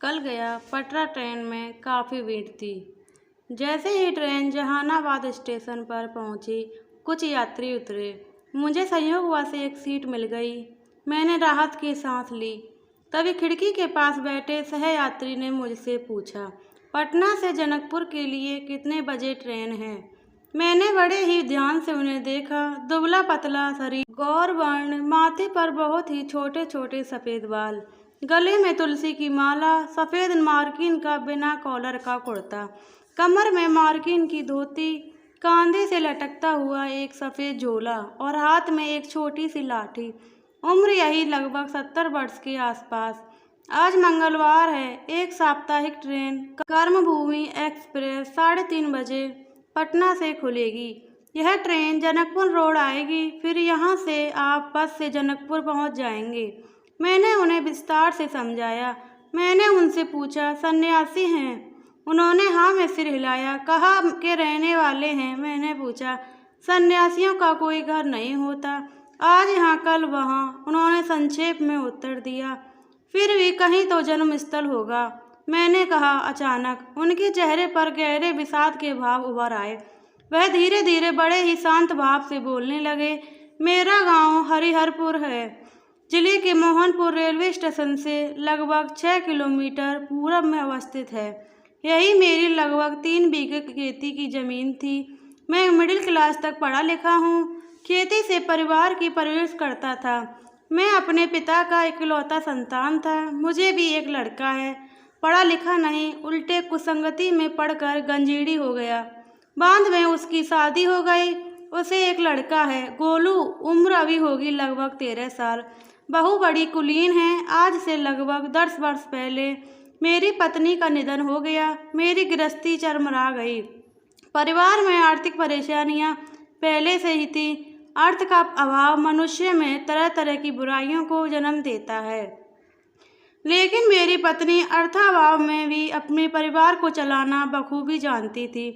कल गया पटरा ट्रेन में काफ़ी भीड़ थी। जैसे ही ट्रेन जहानाबाद स्टेशन पर पहुंची, कुछ यात्री उतरे। मुझे संयोगवश एक सीट मिल गई। मैंने राहत की सांस ली। तभी खिड़की के पास बैठे सहयात्री ने मुझसे पूछा, पटना से जनकपुर के लिए कितने बजे ट्रेन है। मैंने बड़े ही ध्यान से उन्हें देखा। दुबला पतला शरीर, गौर वर्ण, माथे पर बहुत ही छोटे छोटे सफ़ेद बाल, गले में तुलसी की माला, सफ़ेद मार्किन का बिना कॉलर का कुर्ता, कमर में मार्किन की धोती, कंधे से लटकता हुआ एक सफ़ेद झोला और हाथ में एक छोटी सी लाठी। उम्र यही लगभग 70 वर्ष के आसपास। आज मंगलवार है। एक साप्ताहिक ट्रेन कर्मभूमि एक्सप्रेस 3:30 बजे पटना से खुलेगी। यह ट्रेन जनकपुर रोड आएगी, फिर यहाँ से आप बस से जनकपुर पहुँच जाएंगे। मैंने उन्हें विस्तार से समझाया। मैंने उनसे पूछा, सन्यासी हैं? उन्होंने हाँ में सिर हिलाया। कहाँ के रहने वाले हैं? मैंने पूछा। सन्यासियों का कोई घर नहीं होता, आज यहाँ कल वहाँ, उन्होंने संक्षेप में उत्तर दिया। फिर भी कहीं तो जन्मस्थल होगा, मैंने कहा। अचानक उनके चेहरे पर गहरे विषाद के भाव उभर आए। वह धीरे धीरे बड़े ही शांत भाव से बोलने लगे। मेरा गांव हरिहरपुर है। जिले के मोहनपुर रेलवे स्टेशन से लगभग 6 किलोमीटर पूरब में अवस्थित है। यही मेरी लगभग 3 बीघे खेती की ज़मीन थी। मैं मिडिल क्लास तक पढ़ा लिखा हूँ। खेती से परिवार की परवरिश करता था। मैं अपने पिता का इकलौता संतान था। मुझे भी एक लड़का है, पढ़ा लिखा नहीं, उल्टे कुसंगति में पढ़कर गंजीड़ी हो गया। बाद में उसकी शादी हो गई। उसे एक लड़का है, गोलू। उम्र अभी होगी लगभग 13 साल। बहू बड़ी कुलीन है। आज से लगभग 10 वर्ष पहले मेरी पत्नी का निधन हो गया। मेरी गृहस्थी चरमरा गई। परिवार में आर्थिक परेशानियां पहले से ही थी। अर्थ का अभाव मनुष्य में तरह तरह की बुराइयों को जन्म देता है, लेकिन मेरी पत्नी अर्थाभाव में भी अपने परिवार को चलाना बखूबी जानती थी।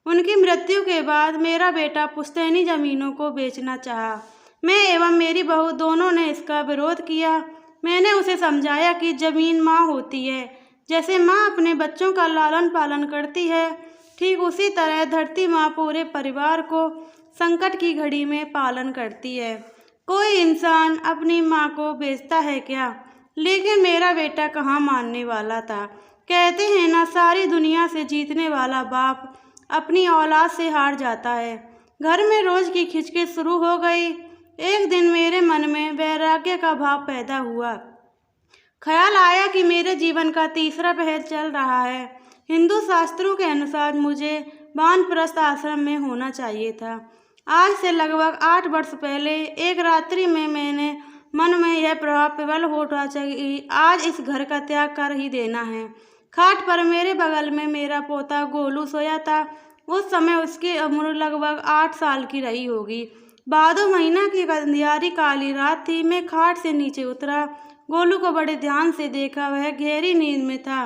उनकी मृत्यु के बाद मेरा बेटा पुश्तैनी जमीनों को बेचना चाहा। मैं एवं मेरी बहू दोनों ने इसका विरोध किया। मैंने उसे समझाया कि जमीन माँ होती है। जैसे माँ अपने बच्चों का लालन पालन करती है, ठीक उसी तरह धरती माँ पूरे परिवार को संकट की घड़ी में पालन करती है। कोई इंसान अपनी माँ को बेचता है क्या? लेकिन मेरा बेटा कहाँ मानने वाला था। कहते हैं ना, सारी दुनिया से जीतने वाला बाप अपनी औलाद से हार जाता है। घर में रोज की खिचखिच शुरू हो गई। एक दिन मेरे मन में वैराग्य का भाव पैदा हुआ। ख्याल आया कि मेरे जीवन का तीसरा पहर चल रहा है। हिंदू शास्त्रों के अनुसार मुझे वानप्रस्थ आश्रम में होना चाहिए था। आज से लगभग 8 वर्ष पहले एक रात्रि में मेरे मन में यह प्रभाव प्रबल हो उठा कि आज इस घर का त्याग कर ही देना है। खाट पर मेरे बगल में मेरा पोता गोलू सोया था। उस समय उसकी उम्र लगभग 8 साल की रही होगी। भादो महीना की अंधियारी काली रात थी। मैं खाट से नीचे उतरा। गोलू को बड़े ध्यान से देखा। वह गहरी नींद में था।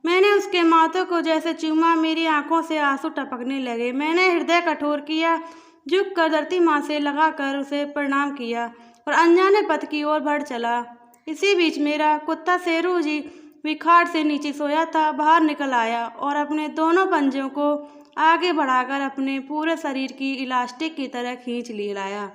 मैंने उसके माथे को जैसे चूमा, मेरी आंखों से आंसू टपकने लगे। मैंने हृदय कठोर किया, झुक कर धरती माँ से लगाकर उसे प्रणाम किया और अनजाने पथ की ओर बढ़ चला। इसी बीच मेरा कुत्ता शेरू जी भी खाट से नीचे सोया था, बाहर निकल आया और अपने दोनों पंजों को आगे बढ़ाकर अपने पूरे शरीर की इलास्टिक की तरह खींच लाया।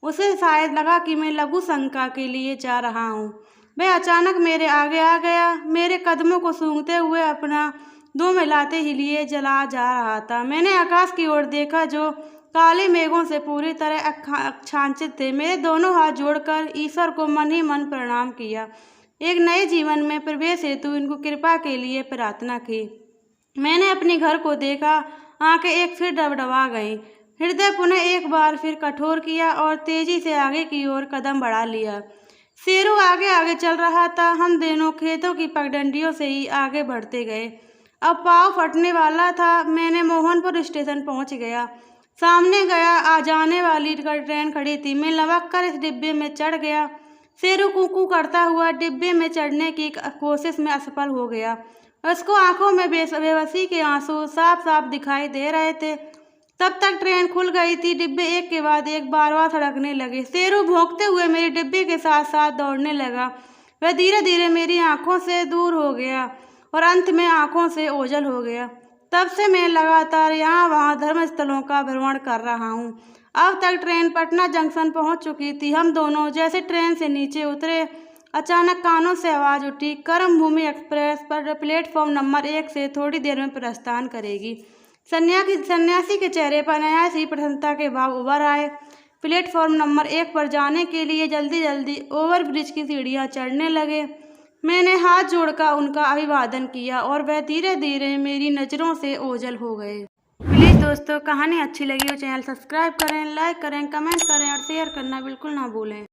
उसे शायद लगा कि मैं लघु शंका के लिए जा रहा हूँ। वह अचानक मेरे आगे आ गया, मेरे कदमों को सूंघते हुए अपना दो मिलाते ही लिए जला जा रहा था। मैंने आकाश की ओर देखा जो काले मेघों से पूरी तरह आच्छादित थे। मेरे दोनों हाथ जोड़कर ईश्वर को मन ही मन प्रणाम किया। एक नए जीवन में प्रवेश हेतु इनको कृपा के लिए प्रार्थना की। मैंने अपने घर को देखा। आंखें एक फिर डबडबा गईं। हृदय पुनः एक बार फिर कठोर किया और तेजी से आगे की ओर कदम बढ़ा लिया। शेरू आगे आगे चल रहा था। हम दोनों खेतों की पगडंडियों से ही आगे बढ़ते गए। अब पाँव फटने वाला था। मैंने मोहनपुर स्टेशन पहुंच गया। सामने गया आ जाने वाली ट्रेन खड़ी थी। मैं लपक कर इस डिब्बे में चढ़ गया। शेरू कूकू करता हुआ डिब्बे में चढ़ने की कोशिश में असफल हो गया। उसको आंखों में बेबसी के आंसू साफ साफ दिखाई दे रहे थे। तब तक ट्रेन खुल गई थी। डिब्बे एक के बाद एक बार बार सड़कने लगे। शेरू भौंकते हुए मेरे डिब्बे के साथ साथ दौड़ने लगा। वह धीरे धीरे मेरी आंखों से दूर हो गया। और अंत में आंखों से ओझल हो गया। तब से मैं लगातार यहाँ वहाँ धर्मस्थलों का भ्रमण कर रहा हूँ। अब तक ट्रेन पटना जंक्शन पहुँच चुकी थी। हम दोनों जैसे ट्रेन से नीचे उतरे, अचानक कानों से आवाज़ उठी, कर्मभूमि एक्सप्रेस पर प्लेटफॉर्म नंबर 1 से थोड़ी देर में प्रस्थान करेगी। सन्यासी के चेहरे पर नया सी प्रसन्नता के भाव उभर आए। प्लेटफॉर्म नंबर 1 पर जाने के लिए जल्दी जल्दी ओवरब्रिज की सीढ़ियाँ चढ़ने लगे। मैंने हाथ जोड़कर उनका अभिवादन किया और वह धीरे धीरे मेरी नज़रों से ओझल हो गए। प्लीज़ दोस्तों, कहानी अच्छी लगी हो चैनल सब्सक्राइब करें, लाइक करें, कमेंट करें और शेयर करना बिल्कुल ना भूलें।